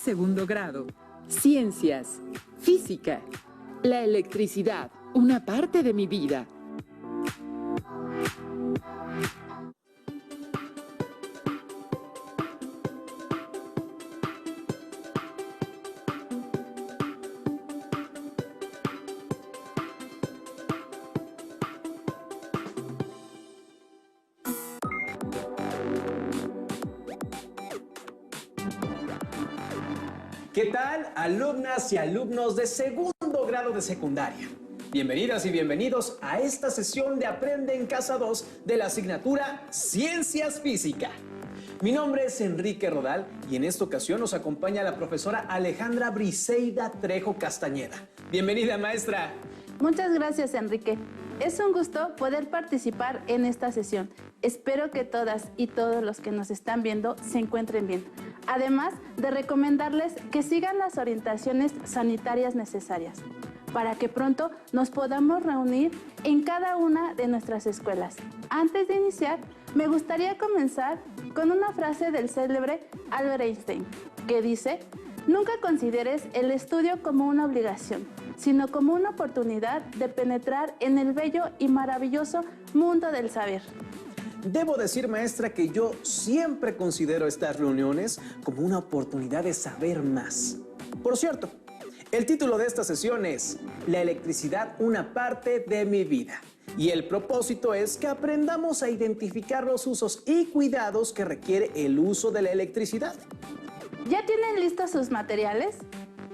segundo grado. Ciencias. Física. La electricidad, una parte de mi vida. ¿Qué tal, alumnas y alumnos de segundo grado de secundaria? Bienvenidas y bienvenidos a esta sesión de Aprende en Casa 2 de la asignatura Ciencias Física. Mi nombre es Enrique Rodal y en esta ocasión nos acompaña la profesora Alejandra Briseida Trejo Castañeda. Bienvenida, maestra. Muchas gracias, Enrique. Es un gusto poder participar en esta sesión. Espero que todas y todos los que nos están viendo se encuentren bien. Además de recomendarles que sigan las orientaciones sanitarias necesarias para que pronto nos podamos reunir en cada una de nuestras escuelas. Antes de iniciar, me gustaría comenzar con una frase del célebre Albert Einstein, que dice: nunca consideres el estudio como una obligación, sino como una oportunidad de penetrar en el bello y maravilloso mundo del saber. Debo decir, maestra, que yo siempre considero estas reuniones como una oportunidad de saber más. Por cierto, el título de esta sesión es La electricidad, una parte de mi vida. Y el propósito es que aprendamos a identificar los usos y cuidados que requiere el uso de la electricidad. ¿Ya tienen listos sus materiales?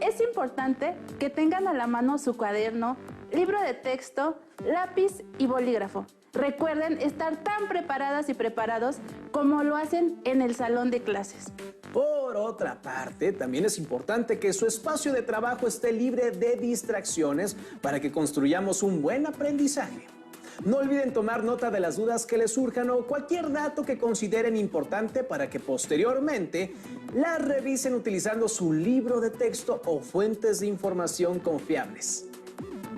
Es importante que tengan a la mano su cuaderno, libro de texto, lápiz y bolígrafo. Recuerden estar tan preparadas y preparados como lo hacen en el salón de clases. Por otra parte, también es importante que su espacio de trabajo esté libre de distracciones para que construyamos un buen aprendizaje. No olviden tomar nota de las dudas que les surjan o cualquier dato que consideren importante para que posteriormente las revisen utilizando su libro de texto o fuentes de información confiables.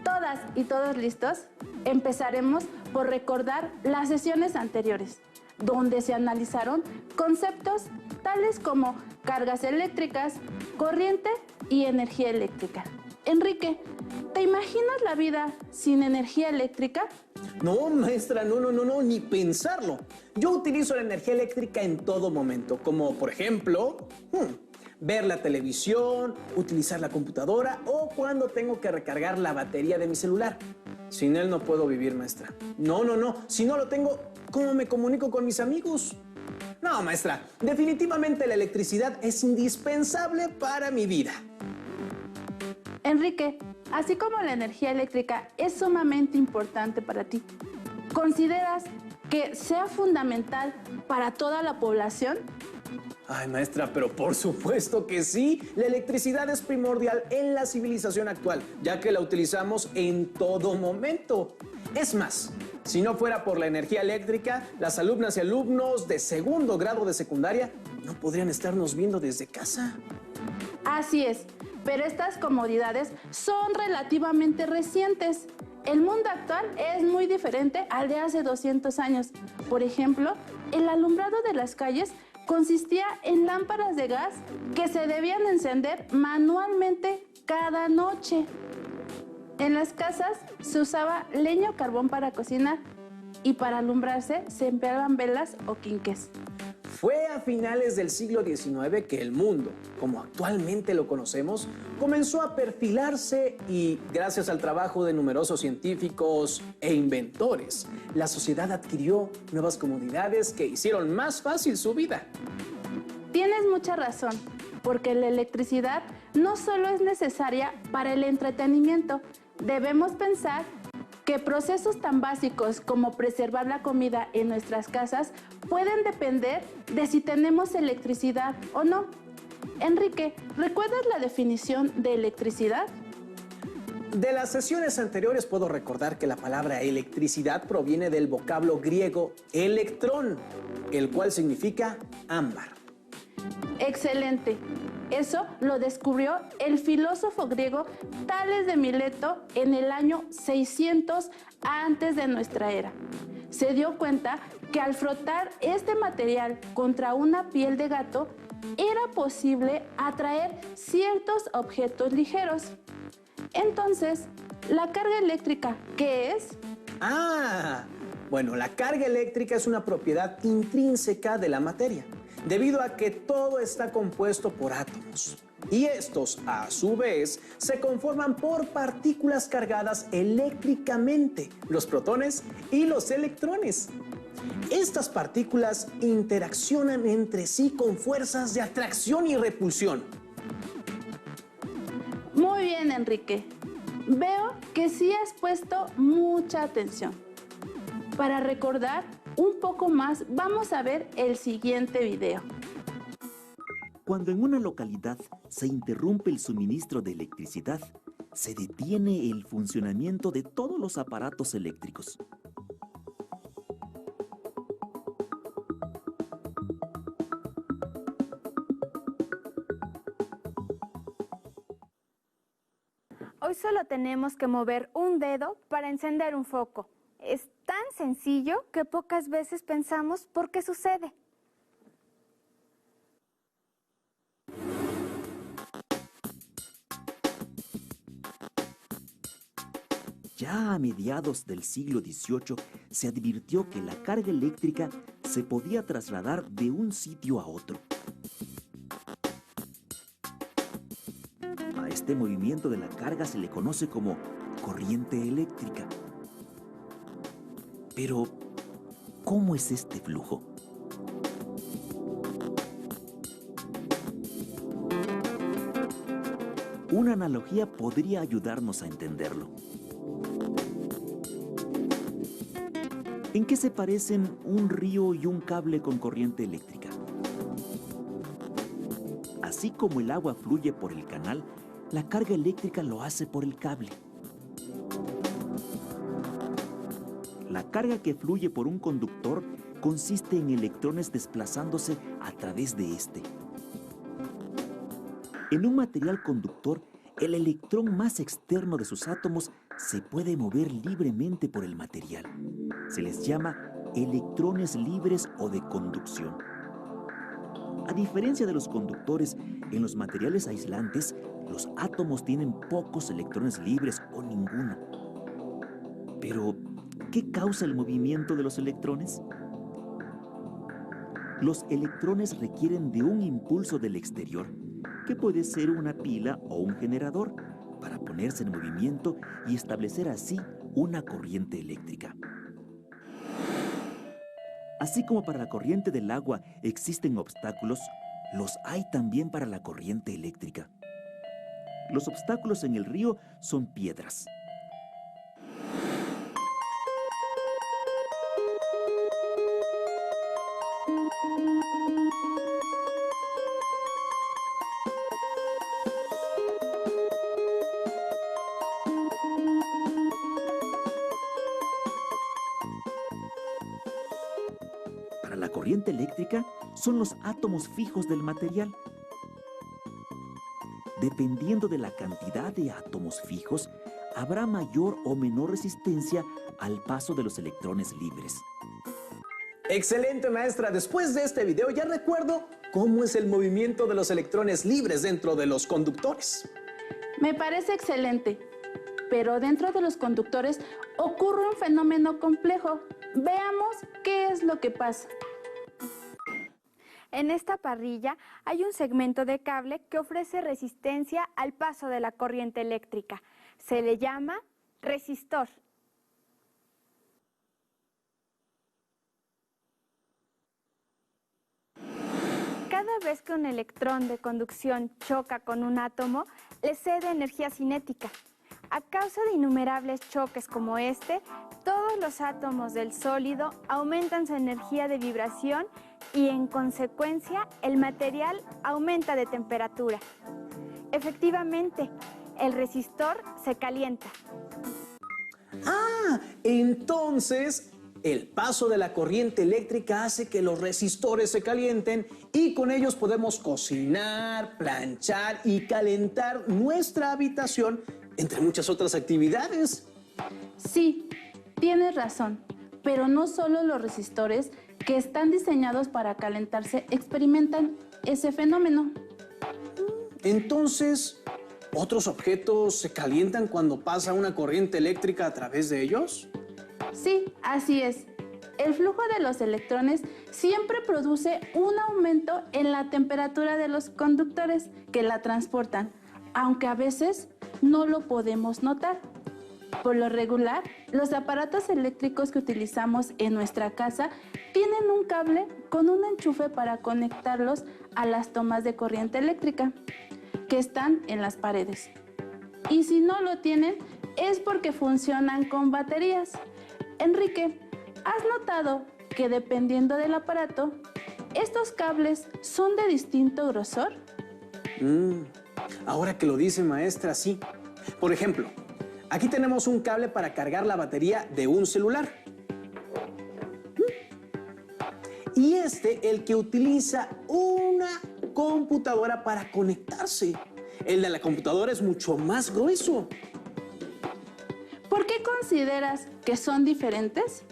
¿Todas y todos listos? Empezaremos por recordar las sesiones anteriores, donde se analizaron conceptos tales como cargas eléctricas, corriente y energía eléctrica. Enrique, ¿te imaginas la vida sin energía eléctrica? No, maestra, no, ni pensarlo. Yo utilizo la energía eléctrica en todo momento, como por ejemplo, ver la televisión, utilizar la computadora o cuando tengo que recargar la batería de mi celular. Sin él no puedo vivir, maestra. No. Si no lo tengo, ¿cómo me comunico con mis amigos? No, maestra, definitivamente la electricidad es indispensable para mi vida. Enrique, así como la energía eléctrica es sumamente importante para ti, ¿consideras que sea fundamental para toda la población? Ay, maestra, pero por supuesto que sí. La electricidad es primordial en la civilización actual, ya que la utilizamos en todo momento. Es más, si no fuera por la energía eléctrica, las alumnas y alumnos de segundo grado de secundaria no podrían estarnos viendo desde casa. Así es, pero estas comodidades son relativamente recientes. El mundo actual es muy diferente al de hace 200 años. Por ejemplo, el alumbrado de las calles consistía en lámparas de gas que se debían encender manualmente cada noche. En las casas se usaba leña o carbón para cocinar y para alumbrarse se empleaban velas o quinqués. Fue a finales del siglo XIX que el mundo, como actualmente lo conocemos, comenzó a perfilarse y, gracias al trabajo de numerosos científicos e inventores, la sociedad adquirió nuevas comodidades que hicieron más fácil su vida. Tienes mucha razón, porque la electricidad no solo es necesaria para el entretenimiento. Debemos pensar que procesos tan básicos como preservar la comida en nuestras casas pueden depender de si tenemos electricidad o no. Enrique, ¿recuerdas la definición de electricidad? De las sesiones anteriores puedo recordar que la palabra electricidad proviene del vocablo griego electrón, el cual significa ámbar. Excelente. Eso lo descubrió el filósofo griego Tales de Mileto en el año 600 antes de nuestra era. Se dio cuenta que al frotar este material contra una piel de gato, era posible atraer ciertos objetos ligeros. Entonces, ¿la carga eléctrica qué es? Bueno, la carga eléctrica es una propiedad intrínseca de la materia, debido a que todo está compuesto por átomos. Y estos, a su vez, se conforman por partículas cargadas eléctricamente, los protones y los electrones. Estas partículas interaccionan entre sí con fuerzas de atracción y repulsión. Muy bien, Enrique. Veo que sí has puesto mucha atención. Para recordar un poco más, vamos a ver el siguiente video. Cuando en una localidad se interrumpe el suministro de electricidad, se detiene el funcionamiento de todos los aparatos eléctricos. Hoy solo tenemos que mover un dedo para encender un foco. Es tan sencillo que pocas veces pensamos por qué sucede. Ya a mediados del siglo XVIII se advirtió que la carga eléctrica se podía trasladar de un sitio a otro. A este movimiento de la carga se le conoce como corriente eléctrica. Pero, ¿cómo es este flujo? Una analogía podría ayudarnos a entenderlo. ¿En qué se parecen un río y un cable con corriente eléctrica? Así como el agua fluye por el canal, la carga eléctrica lo hace por el cable. La carga que fluye por un conductor consiste en electrones desplazándose a través de este. En un material conductor, el electrón más externo de sus átomos se puede mover libremente por el material. Se les llama electrones libres o de conducción. A diferencia de los conductores, en los materiales aislantes, los átomos tienen pocos electrones libres o ninguno. Pero, ¿qué causa el movimiento de los electrones? Los electrones requieren de un impulso del exterior, que puede ser una pila o un generador, para ponerse en movimiento y establecer así una corriente eléctrica. Así como para la corriente del agua existen obstáculos, los hay también para la corriente eléctrica. Los obstáculos en el río son piedras. Para la corriente eléctrica son los átomos fijos del material. Dependiendo de la cantidad de átomos fijos, habrá mayor o menor resistencia al paso de los electrones libres. Excelente, maestra. Después de este video ya recuerdo cómo es el movimiento de los electrones libres dentro de los conductores. Me parece excelente, pero dentro de los conductores ocurre un fenómeno complejo. Veamos qué es lo que pasa. En esta parrilla hay un segmento de cable que ofrece resistencia al paso de la corriente eléctrica. Se le llama resistor. Cada vez que un electrón de conducción choca con un átomo, le cede energía cinética. A causa de innumerables choques como este, todos los átomos del sólido aumentan su energía de vibración y, en consecuencia, el material aumenta de temperatura. Efectivamente, el resistor se calienta. Entonces, el paso de la corriente eléctrica hace que los resistores se calienten y con ellos podemos cocinar, planchar y calentar nuestra habitación, entre muchas otras actividades. Sí, tienes razón, pero no solo los resistores que están diseñados para calentarse experimentan ese fenómeno. Entonces, ¿otros objetos se calientan cuando pasa una corriente eléctrica a través de ellos? Sí, así es. El flujo de los electrones siempre produce un aumento en la temperatura de los conductores que la transportan, aunque a veces no lo podemos notar. Por lo regular, los aparatos eléctricos que utilizamos en nuestra casa tienen un cable con un enchufe para conectarlos a las tomas de corriente eléctrica que están en las paredes. Y si no lo tienen, es porque funcionan con baterías. Enrique, ¿has notado que dependiendo del aparato, estos cables son de distinto grosor? Ahora que lo dice, maestra, sí. Por ejemplo, aquí tenemos un cable para cargar la batería de un celular. Y el que utiliza una computadora para conectarse. El de la computadora es mucho más grueso. ¿Por qué consideras que son diferentes?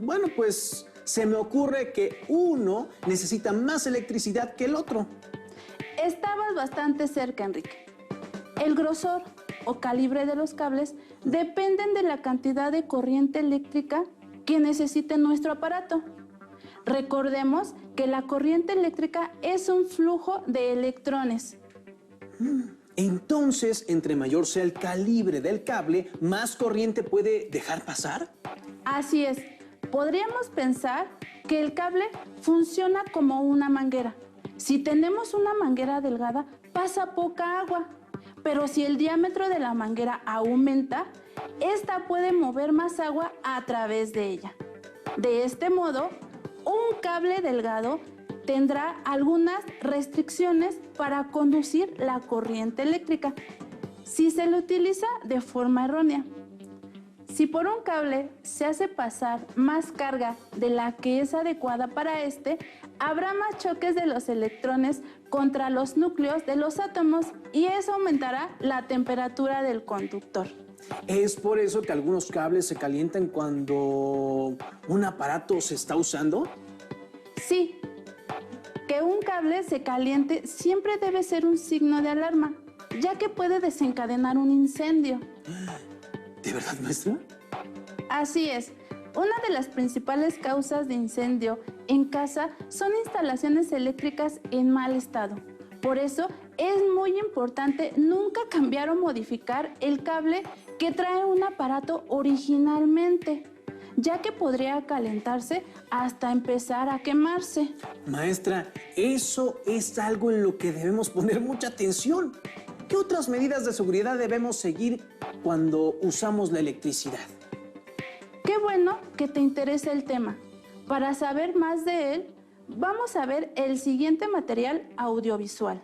Bueno, pues se me ocurre que uno necesita más electricidad que el otro. Estabas bastante cerca, Enrique. El grosor o calibre de los cables dependen de la cantidad de corriente eléctrica que necesite nuestro aparato. Recordemos que la corriente eléctrica es un flujo de electrones. Entonces, entre mayor sea el calibre del cable, ¿más corriente puede dejar pasar? Así es. Podríamos pensar que el cable funciona como una manguera. Si tenemos una manguera delgada, pasa poca agua. Pero si el diámetro de la manguera aumenta, esta puede mover más agua a través de ella. De este modo, un cable delgado tendrá algunas restricciones para conducir la corriente eléctrica si se lo utiliza de forma errónea. Si por un cable se hace pasar más carga de la que es adecuada para habrá más choques de los electrones contra los núcleos de los átomos y eso aumentará la temperatura del conductor. ¿Es por eso que algunos cables se calientan cuando un aparato se está usando? Sí. Que un cable se caliente siempre debe ser un signo de alarma, ya que puede desencadenar un incendio. ¿De verdad, maestra? Así es. Una de las principales causas de incendio en casa son instalaciones eléctricas en mal estado. Por eso es muy importante nunca cambiar o modificar el cable que trae un aparato originalmente, ya que podría calentarse hasta empezar a quemarse. Maestra, eso es algo en lo que debemos poner mucha atención. ¿Qué otras medidas de seguridad debemos seguir cuando usamos la electricidad? Qué bueno que te interesa el tema. Para saber más de él, vamos a ver el siguiente material audiovisual.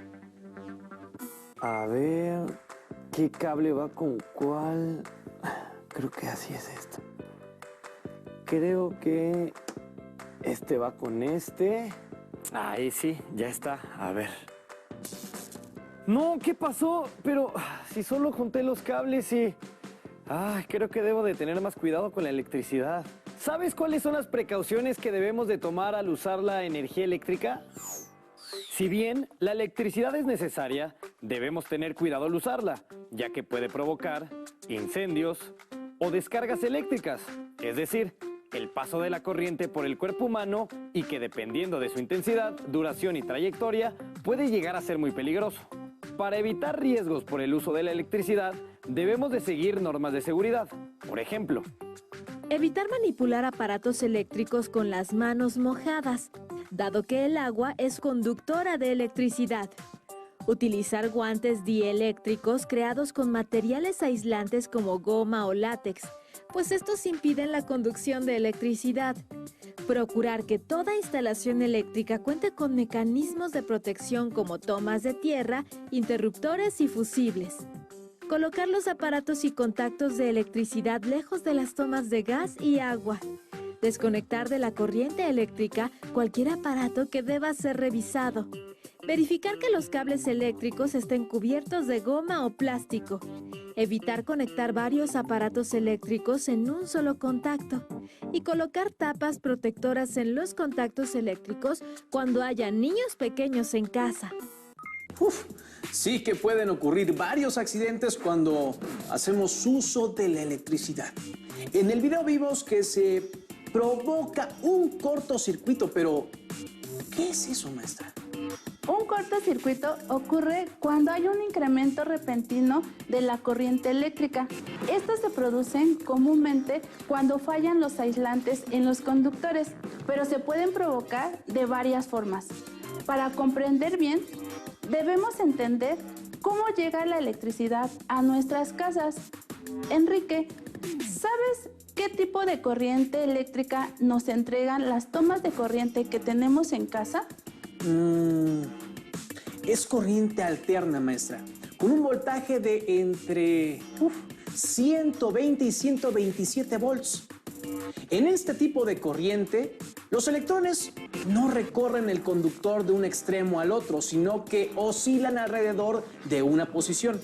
A ver, ¿qué cable va con cuál? Creo que así es esto. Creo que este va con este. Ahí sí, ya está. A ver. No, ¿qué pasó? Pero si solo junté los cables y... creo que debo de tener más cuidado con la electricidad. ¿Sabes cuáles son las precauciones que debemos de tomar al usar la energía eléctrica? Si bien la electricidad es necesaria, debemos tener cuidado al usarla, ya que puede provocar incendios o descargas eléctricas, es decir, el paso de la corriente por el cuerpo humano y que dependiendo de su intensidad, duración y trayectoria, puede llegar a ser muy peligroso. Para evitar riesgos por el uso de la electricidad, debemos de seguir normas de seguridad. Por ejemplo, evitar manipular aparatos eléctricos con las manos mojadas, dado que el agua es conductora de electricidad. Utilizar guantes dieléctricos creados con materiales aislantes como goma o látex, pues estos impiden la conducción de electricidad. Procurar que toda instalación eléctrica cuente con mecanismos de protección como tomas de tierra, interruptores y fusibles. Colocar los aparatos y contactos de electricidad lejos de las tomas de gas y agua. Desconectar de la corriente eléctrica cualquier aparato que deba ser revisado. Verificar que los cables eléctricos estén cubiertos de goma o plástico. evitar conectar varios aparatos eléctricos en un solo contacto y colocar tapas protectoras en los contactos eléctricos cuando haya niños pequeños en casa. Sí que pueden ocurrir varios accidentes cuando hacemos uso de la electricidad. En el video vimos que se provoca un cortocircuito, pero ¿qué es eso, maestra? Un cortocircuito ocurre cuando hay un incremento repentino de la corriente eléctrica. Estos se producen comúnmente cuando fallan los aislantes en los conductores, pero se pueden provocar de varias formas. Para comprender bien, debemos entender cómo llega la electricidad a nuestras casas. Enrique, ¿sabes qué tipo de corriente eléctrica nos entregan las tomas de corriente que tenemos en casa? Es corriente alterna, maestra, con un voltaje de entre 120 y 127 volts. En este tipo de corriente, los electrones no recorren el conductor de un extremo al otro, sino que oscilan alrededor de una posición.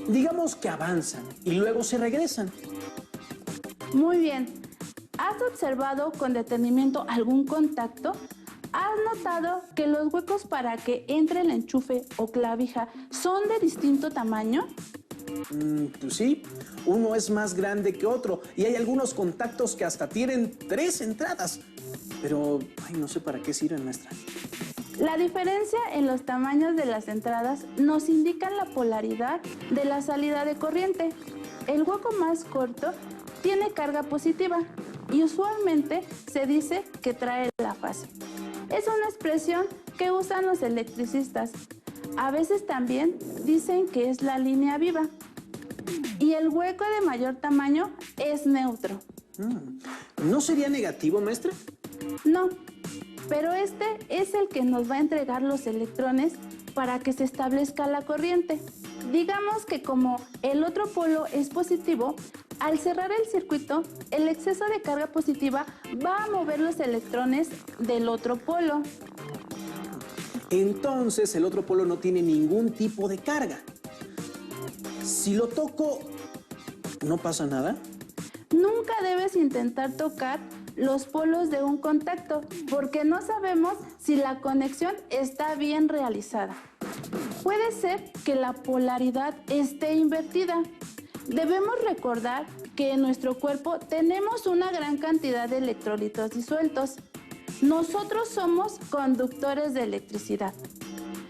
Digamos que avanzan y luego se regresan. Muy bien. ¿Has observado con detenimiento algún contacto? ¿Has notado que los huecos para que entre el enchufe o clavija son de distinto tamaño? Pues sí, uno es más grande que otro y hay algunos contactos que hasta tienen 3 entradas. Pero, no sé para qué sirven, maestra. La diferencia en los tamaños de las entradas nos indica la polaridad de la salida de corriente. El hueco más corto tiene carga positiva y usualmente se dice que trae la fase. Es una expresión que usan los electricistas. A veces también dicen que es la línea viva. Y el hueco de mayor tamaño es neutro. ¿No sería negativo, maestra? No, pero este es el que nos va a entregar los electrones para que se establezca la corriente. Digamos que como el otro polo es positivo, al cerrar el circuito, el exceso de carga positiva va a mover los electrones del otro polo. Entonces el otro polo no tiene ningún tipo de carga. Si lo toco, ¿no pasa nada? Nunca debes intentar tocar los polos de un contacto porque no sabemos si la conexión está bien realizada. Puede ser que la polaridad esté invertida. Debemos recordar que en nuestro cuerpo tenemos una gran cantidad de electrolitos disueltos. Nosotros somos conductores de electricidad.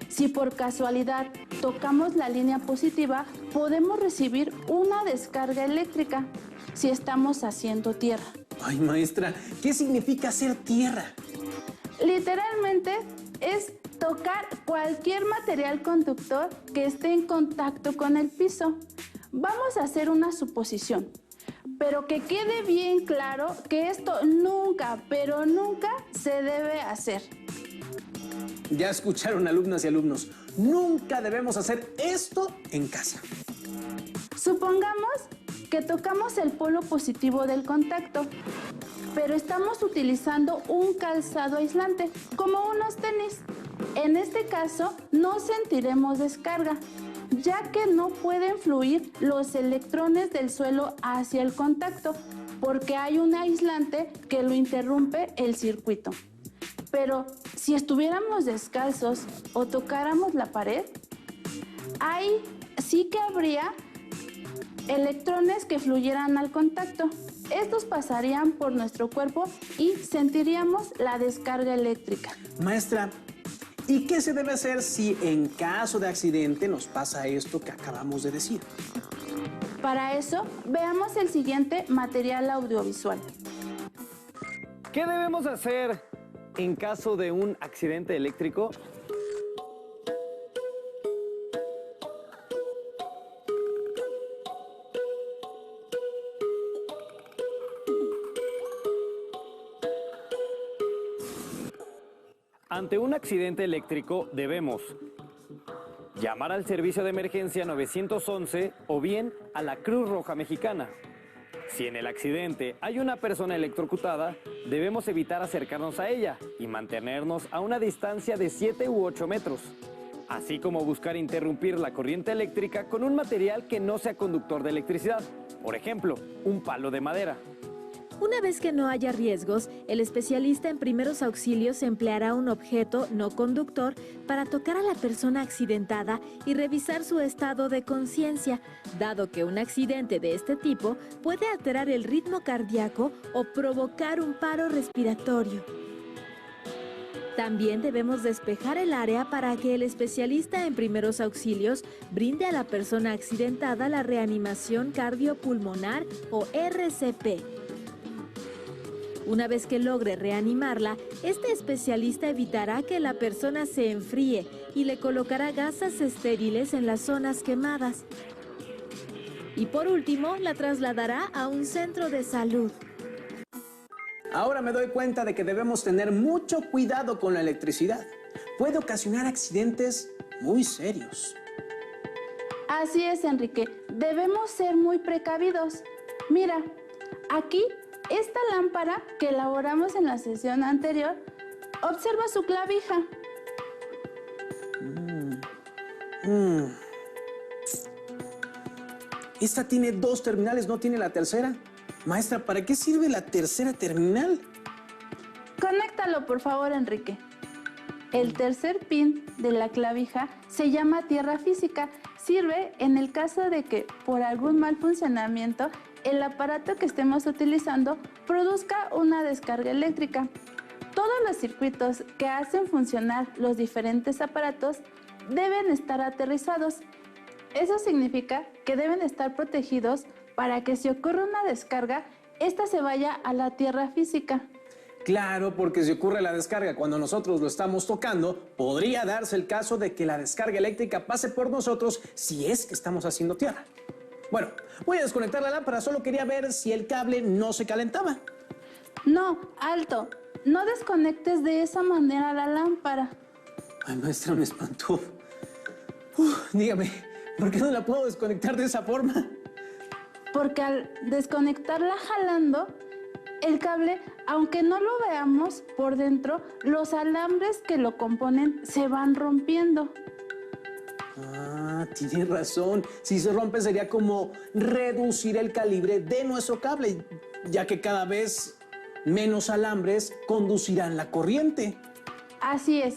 Si por casualidad tocamos la línea positiva, podemos recibir una descarga eléctrica si estamos haciendo tierra. Ay, maestra, ¿qué significa hacer tierra? Literalmente es tocar cualquier material conductor que esté en contacto con el piso. Vamos a hacer una suposición, pero que quede bien claro que esto nunca, pero nunca se debe hacer. Ya escucharon, alumnas y alumnos, nunca debemos hacer esto en casa. Supongamos que tocamos el polo positivo del contacto, pero estamos utilizando un calzado aislante, como unos tenis. En este caso, no sentiremos descarga, ya que no pueden fluir los electrones del suelo hacia el contacto, porque hay un aislante que lo interrumpe el circuito. Pero si estuviéramos descalzos o tocáramos la pared, ahí sí que habría electrones que fluyeran al contacto. Estos pasarían por nuestro cuerpo y sentiríamos la descarga eléctrica. Maestra, ¿y qué se debe hacer si en caso de accidente nos pasa esto que acabamos de decir? Para eso, veamos el siguiente material audiovisual. ¿Qué debemos hacer en caso de un accidente eléctrico? Ante un accidente eléctrico debemos llamar al servicio de emergencia 911 o bien a la Cruz Roja Mexicana. Si en el accidente hay una persona electrocutada, debemos evitar acercarnos a ella y mantenernos a una distancia de 7 u 8 metros. así como buscar interrumpir la corriente eléctrica con un material que no sea conductor de electricidad, por ejemplo, un palo de madera. Una vez que no haya riesgos, el especialista en primeros auxilios empleará un objeto no conductor para tocar a la persona accidentada y revisar su estado de conciencia, dado que un accidente de este tipo puede alterar el ritmo cardíaco o provocar un paro respiratorio. También debemos despejar el área para que el especialista en primeros auxilios brinde a la persona accidentada la reanimación cardiopulmonar o RCP. Una vez que logre reanimarla, este especialista evitará que la persona se enfríe y le colocará gasas estériles en las zonas quemadas. Y por último, la trasladará a un centro de salud. Ahora me doy cuenta de que debemos tener mucho cuidado con la electricidad. Puede ocasionar accidentes muy serios. Así es, Enrique. Debemos ser muy precavidos. Mira, aquí, esta lámpara que elaboramos en la sesión anterior, observa su clavija. Esta tiene 2 terminales, no tiene la tercera. Maestra, ¿para qué sirve la tercera terminal? Conéctalo, por favor, Enrique. El tercer pin de la clavija se llama tierra física. Sirve en el caso de que, por algún mal funcionamiento, el aparato que estemos utilizando produzca una descarga eléctrica. Todos los circuitos que hacen funcionar los diferentes aparatos deben estar aterrizados. Eso significa que deben estar protegidos para que si ocurre una descarga, esta se vaya a la tierra física. Claro, porque si ocurre la descarga cuando nosotros lo estamos tocando, podría darse el caso de que la descarga eléctrica pase por nosotros si es que estamos haciendo tierra. Bueno, voy a desconectar la lámpara, solo quería ver si el cable no se calentaba. No, alto, no desconectes de esa manera la lámpara. Ay, maestra, me espantó. Dígame, ¿por qué no la puedo desconectar de esa forma? Porque al desconectarla jalando, el cable, aunque no lo veamos por dentro, los alambres que lo componen se van rompiendo. Ah, tiene razón. Si se rompe sería como reducir el calibre de nuestro cable, ya que cada vez menos alambres conducirán la corriente. Así es.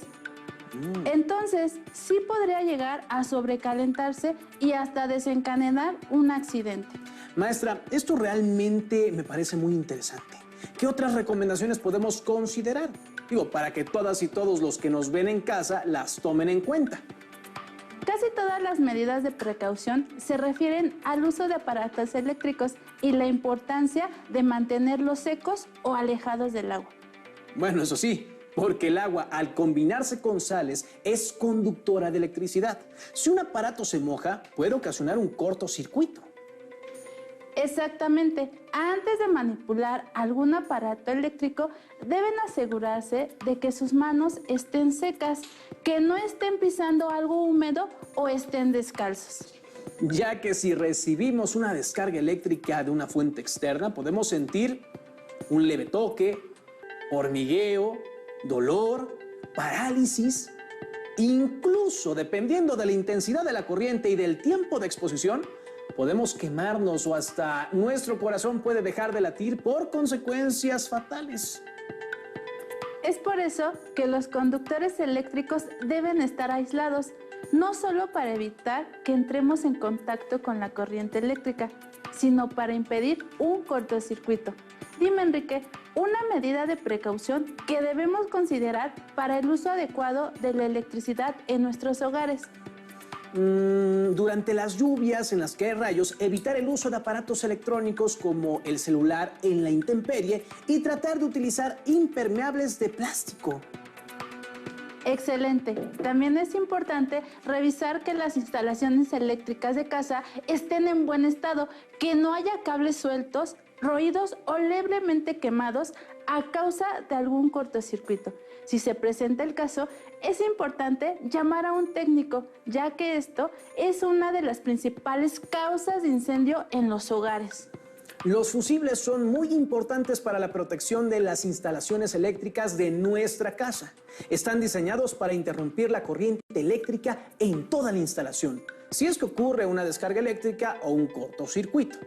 Entonces, sí podría llegar a sobrecalentarse y hasta desencadenar un accidente. Maestra, esto realmente me parece muy interesante. ¿Qué otras recomendaciones podemos considerar? Digo, para que todas y todos los que nos ven en casa las tomen en cuenta. Casi todas las medidas de precaución se refieren al uso de aparatos eléctricos y la importancia de mantenerlos secos o alejados del agua. Bueno, eso sí, porque el agua, al combinarse con sales, es conductora de electricidad. Si un aparato se moja, puede ocasionar un cortocircuito. Exactamente. Antes de manipular algún aparato eléctrico, deben asegurarse de que sus manos estén secas, que no estén pisando algo húmedo o estén descalzos. Ya que si recibimos una descarga eléctrica de una fuente externa, podemos sentir un leve toque, hormigueo, dolor, parálisis. Incluso, dependiendo de la intensidad de la corriente y del tiempo de exposición, podemos quemarnos o hasta nuestro corazón puede dejar de latir por consecuencias fatales. Es por eso que los conductores eléctricos deben estar aislados, no solo para evitar que entremos en contacto con la corriente eléctrica, sino para impedir un cortocircuito. Dime, Enrique, una medida de precaución que debemos considerar para el uso adecuado de la electricidad en nuestros hogares. Durante las lluvias en las que hay rayos, evitar el uso de aparatos electrónicos como el celular en la intemperie y tratar de utilizar impermeables de plástico. Excelente. También es importante revisar que las instalaciones eléctricas de casa estén en buen estado, que no haya cables sueltos, roídos o levemente quemados a causa de algún cortocircuito. Si se presenta el caso, es importante llamar a un técnico, ya que esto es una de las principales causas de incendio en los hogares. Los fusibles son muy importantes para la protección de las instalaciones eléctricas de nuestra casa. Están diseñados para interrumpir la corriente eléctrica en toda la instalación, si es que ocurre una descarga eléctrica o un cortocircuito.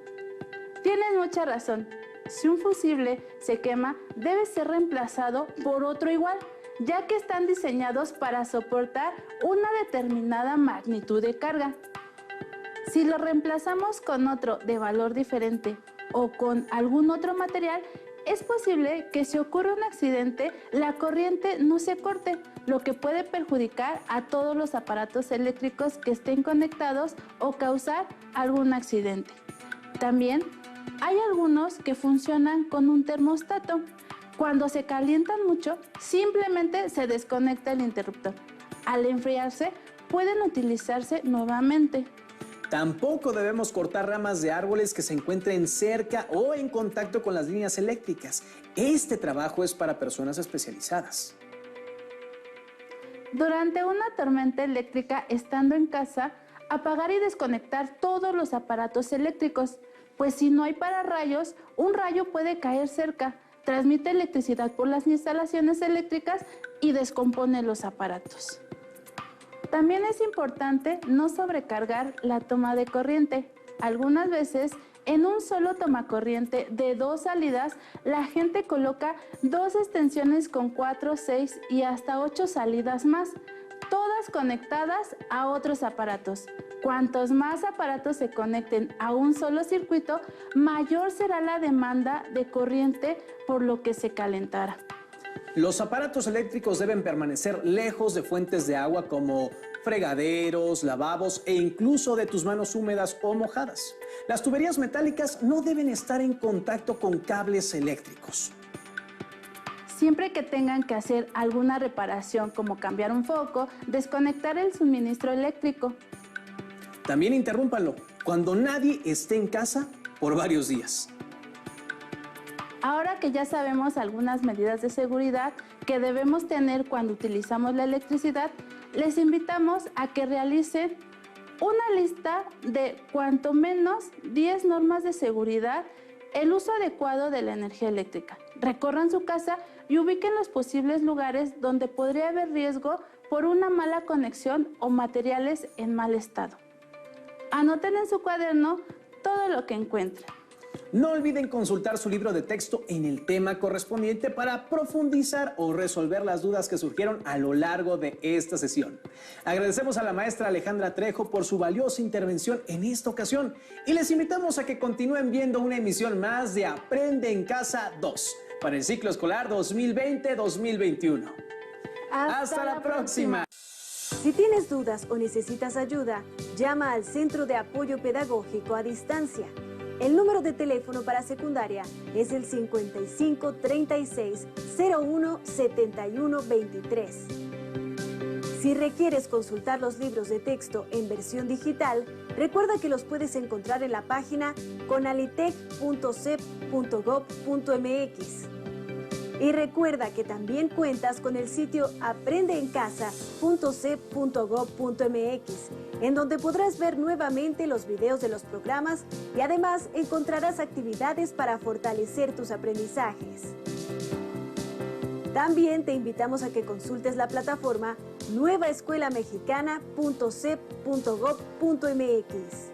Tienes mucha razón. Si un fusible se quema, debe ser reemplazado por otro igual, ya que están diseñados para soportar una determinada magnitud de carga. Si lo reemplazamos con otro de valor diferente o con algún otro material, es posible que si ocurre un accidente, la corriente no se corte, lo que puede perjudicar a todos los aparatos eléctricos que estén conectados o causar algún accidente. También hay algunos que funcionan con un termostato. Cuando se calientan mucho, simplemente se desconecta el interruptor. Al enfriarse, pueden utilizarse nuevamente. Tampoco debemos cortar ramas de árboles que se encuentren cerca o en contacto con las líneas eléctricas. Este trabajo es para personas especializadas. Durante una tormenta eléctrica, estando en casa, apagar y desconectar todos los aparatos eléctricos, pues si no hay pararrayos, un rayo puede caer cerca, transmite electricidad por las instalaciones eléctricas y descompone los aparatos. También es importante no sobrecargar la toma de corriente. Algunas veces, en un solo tomacorriente de 2 salidas, la gente coloca 2 extensiones con 4, 6 y hasta 8 salidas más, todas conectadas a otros aparatos. Cuantos más aparatos se conecten a un solo circuito, mayor será la demanda de corriente, por lo que se calentará. Los aparatos eléctricos deben permanecer lejos de fuentes de agua como fregaderos, lavabos e incluso de tus manos húmedas o mojadas. Las tuberías metálicas no deben estar en contacto con cables eléctricos. Siempre que tengan que hacer alguna reparación como cambiar un foco, desconectar el suministro eléctrico. También interrúmpanlo cuando nadie esté en casa por varios días. Ahora que ya sabemos algunas medidas de seguridad que debemos tener cuando utilizamos la electricidad, les invitamos a que realicen una lista de cuanto menos 10 normas de seguridad, el uso adecuado de la energía eléctrica. Recorran su casa y ubiquen los posibles lugares donde podría haber riesgo por una mala conexión o materiales en mal estado. Anoten en su cuaderno todo lo que encuentren. No olviden consultar su libro de texto en el tema correspondiente para profundizar o resolver las dudas que surgieron a lo largo de esta sesión. Agradecemos a la maestra Alejandra Trejo por su valiosa intervención en esta ocasión y les invitamos a que continúen viendo una emisión más de Aprende en Casa 2 para el ciclo escolar 2020-2021. ¡Hasta la próxima! Si tienes dudas o necesitas ayuda, llama al Centro de Apoyo Pedagógico a Distancia. El número de teléfono para secundaria es el 55 36 01 71 23. Si requieres consultar los libros de texto en versión digital, recuerda que los puedes encontrar en la página conalitec.cep.gov.mx. Y recuerda que también cuentas con el sitio aprendeencasa.cep.gov.mx, en donde podrás ver nuevamente los videos de los programas y además encontrarás actividades para fortalecer tus aprendizajes. También te invitamos a que consultes la plataforma nuevaescuelamexicana.cep.gov.mx.